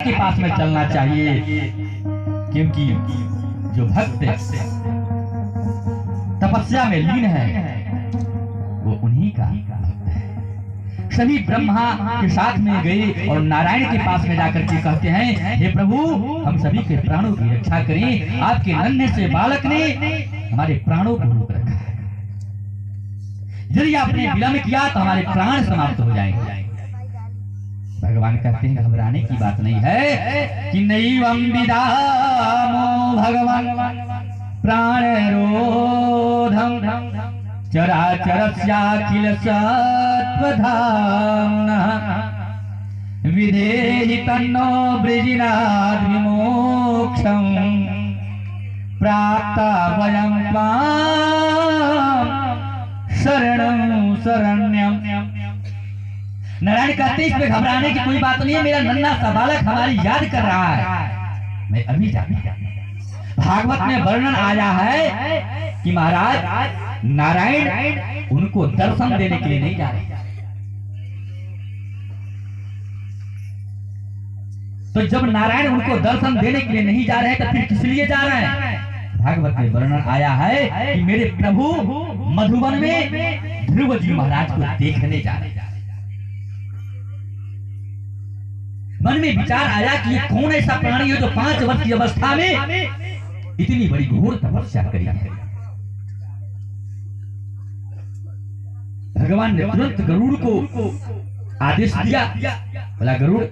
के पास में चलना चाहिए, क्योंकि जो भक्त तपस्या में लीन है वो उन्हीं का भक्त है। सभी ब्रह्मा के साथ में गए और नारायण के पास में जाकर के कहते हैं, हे प्रभु हम सभी के प्राणों की रक्षा करें, आपके नन्हे से बालक ने हमारे प्राणों को रोक रखा है, यदि आपने विलंब किया तो हमारे प्राण समाप्त हो जाएंगे। भगवान कहते हैं घबराने की बात नहीं है कि नैवं विदामो भगवान प्राणरोधम चराचरस्याखिल सत्त्वधाम्नः विधेहि तन्नो वृजिनाद् विमोक्षं प्राप्ता वयं त्वां शरणं शरण्यम्। नारायण कहते हैं इसमें घबराने की कोई बात नहीं है, मेरा नन्हा सा बालक हमारी याद कर रहा है, मैं अभी जाऊंगा। भागवत में वर्णन आया है कि महाराज नारायण उनको दर्शन देने के लिए नहीं जा रहे, तो जब नारायण उनको दर्शन देने के लिए नहीं जा रहे हैं तो फिर किस लिए जा रहे हैं? भागवत में वर्णन आया है कि मेरे प्रभु मधुबन में ध्रुव जी महाराज को देखने जा रहे हैं। मन में विचार आया कि ये कौन ऐसा प्राणी है जो 5 वर्ष की अवस्था में इतनी बड़ी घोर तपस्या करी है। भगवान ने तुरंत गरुड़ को आदेश दिया, बोला गरुड़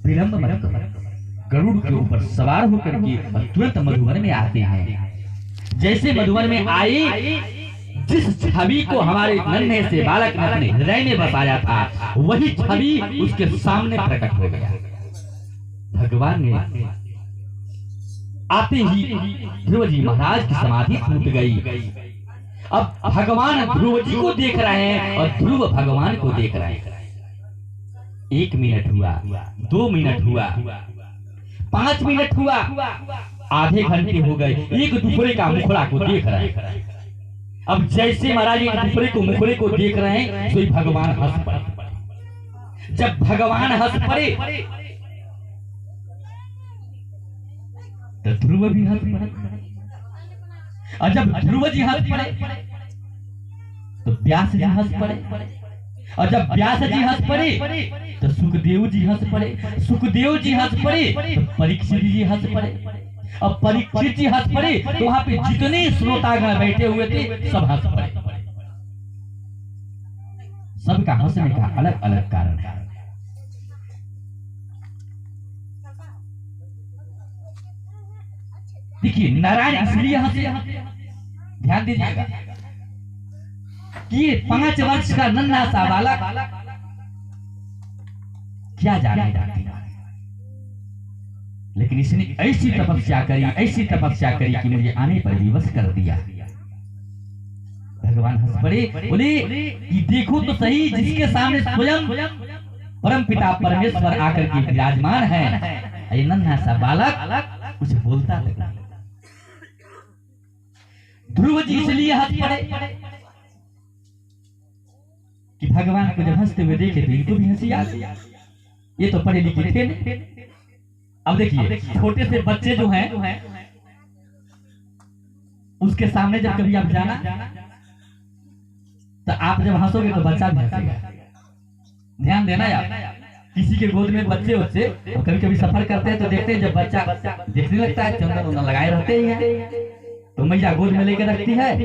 विलंब मत करो। गरुड़ के ऊपर सवार होकर के तुरंत मधुवन में आते हैं। जैसे मधुवन में आए, जिस छवि को हमारे नन्हे से बालक ने अपने हृदय में बसाया था वही छवि उसके सामने प्रकट हो गया। भगवान ने आते ही ध्रुव जी महाराज की समाधि टूट गई। अब भगवान ध्रुव जी को देख रहे हैं और ध्रुव भगवान को देख रहे हैं। 1 मिनट हुआ, 2 मिनट हुआ, 5 मिनट हुआ, आधे घंटे हो गए, एक दूसरे का मुखड़ा को देख रहे हैं। अब जैसे महाराज एक दूसरे को मुखड़े को देख रहे हैं तो भगवान हंस पड़े। जब भगवान हंस पड़े तो ध्रुव भी हंस पड़े, और जब ध्रुव जी हंस पड़े तो व्यास जी हंस पड़े, और जब व्यास जी हंस पड़े तो सुखदेव जी हंस पड़े, सुखदेव जी हंस पड़े तो परीक्षित जी हंस पड़े, और परीक्षित जी हंस पड़े तो वहां पे जितने श्रोतागण बैठे हुए थे सब हंस पड़े। सबका हंसने का अलग अलग कारण है। देखिए नारायण इसलिए हंसे, ध्यान दीजिएगा कि 5 वर्ष का नन्हा सा बालक क्या जाने जाती है, लेकिन इसने ऐसी तपस्या करी, ऐसी तपस्या करी कि मुझे आने पर विवश कर दिया। भगवान हंस पड़े, बोले कि देखो तो सही, जिसके सामने स्वयं परम पिता परमेश्वर आकर के विराजमान है, ये नन्हा सा बालक कुछ बोलता नहीं। ध्रुव जी इसलिए हंस पड़े कि भगवान को जब हंसते हुए देखे तो इनको भी हंसी आ गई। ये तो पढ़े लिखे थे। अब देखिए छोटे से बच्चे जो हैं उसके सामने जब कभी आप जाना तो आप जब हंसोगे तो बच्चा भी हंसेगा। ध्यान देना यार, किसी के गोद में बच्चे कभी कभी सफर करते हैं तो देखते हैं जब बच्चा देखने लगता है, चंदन उंदन लगाए रहते ही हैं, तो मैया गोद में लेकर रखती है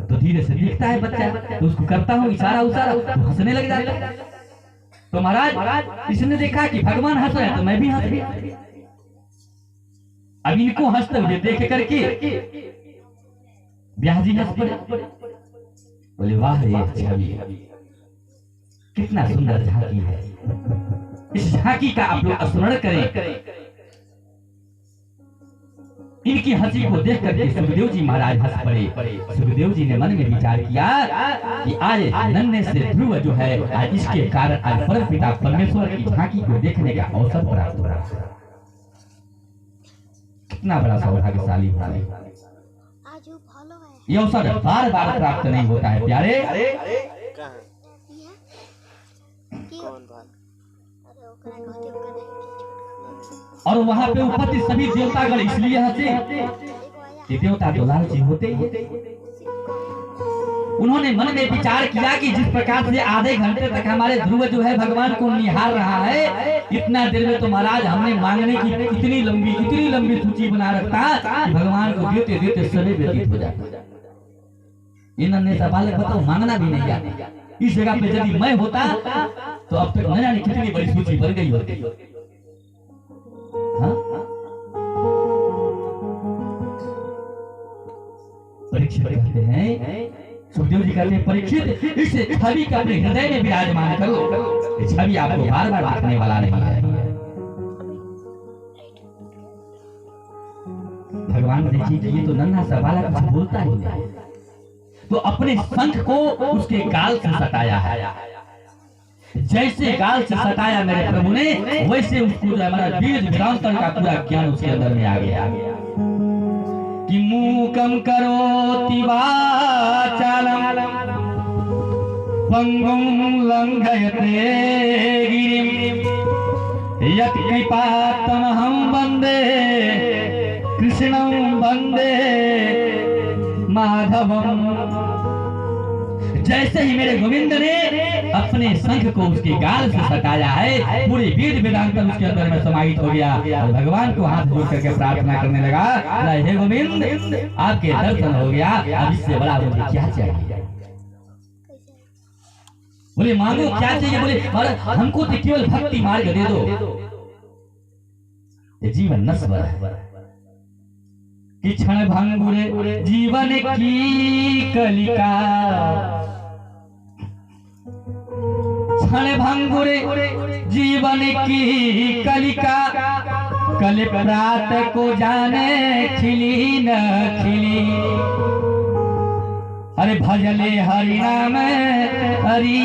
तो धीरे से दिखता है बच्चा, तो उसको करता हूँ इशारा उशारा तो हंसने लग जाता है। तो महाराज इसने देखा कि भगवान हंस रहे हैं तो मैं भी हंस गया। अब इनको हंसते हुए देख करके व्यास जी हंस पड़े, बोले वाह ये छवि कितना सुंदर झांकी है, इस झांकी का आप लोग स्मरण करें। इनकी हंसी को देख करके सुखदेव जी महाराज हंस पड़े। सुखदेव जी ने मन में विचार किया कि आज नन्हे से ध्रुव जो है, आज इसके कारण आज परम पिता परमेश्वर की झांकी को देखने का अवसर प्राप्त हो रहा है। कितना बड़ा सौभाग्यशाली है। ये अवसर बार बार प्राप्त नहीं होता है प्यारे। कौन बात? और वहां पे उपस्थित सभी देवतागण इसलिए हंसे कि देवता तो लालची होते ही। उन्होंने मन में विचार किया कि जिस प्रकार से आधे घंटे तक हमारे ध्रुव जो है भगवान को निहार रहा है, इतना देर में तो महाराज हमने मांगने की इतनी लंबी सूची बना रखता कि भगवान को देते देते समय व्यतीत हो जाता। इन्होंने सवाल बताओ मांगना भी नहीं आता। इस जगह पे यदि मैं होता तो अब तक न जाने कितनी बड़ी सूची बन गई होती। हाँ? परीक्षित कहते हैं, सुखदेव जी कहते हैं, परीक्षित इस छवि का अपने हृदय में विराजमान करो। ये छवि आपको बार बार दिखने वाला नहीं है। भगवान देखिए कि ये तो नन्हा सा बालक कुछ बोलता ही नहीं, तो अपने शंख को उसके गाल से सटाया है। जैसे गाल से सटाया मेरे प्रभु ने, वैसे उसको जो हमारा वेद वेदांतर का पूरा ज्ञान उसके अंदर में आ गया कि मूकम करोति वाचालम पंगुम लंघयते गिरिम यत् कृपातमहं वन्दे कृष्णं वन्दे माधवम। जैसे ही मेरे गोविंद ने अपने शंख को उसके गाल से सटाया है, पूरे वेद वेदांत उसके अंदर में समाहित हो गया। और भगवान को हाथ जोड़ करके प्रार्थना करने लगा, हे गोविंद आपके दर्शन हो गया, अब इससे बड़ा मुझे क्या चाहिए? बोले मांगो क्या चाहिए? बोले हमको तो केवल भक्ति मार्ग दे दो। ये जीवन नश्वर है कि क्षण भंगुर जीवन की कलिका, क्षण भंगुर जीवन की कलिका, कल प्रात को जाने खिली न खिली। अरे भजले हरि नाम हरि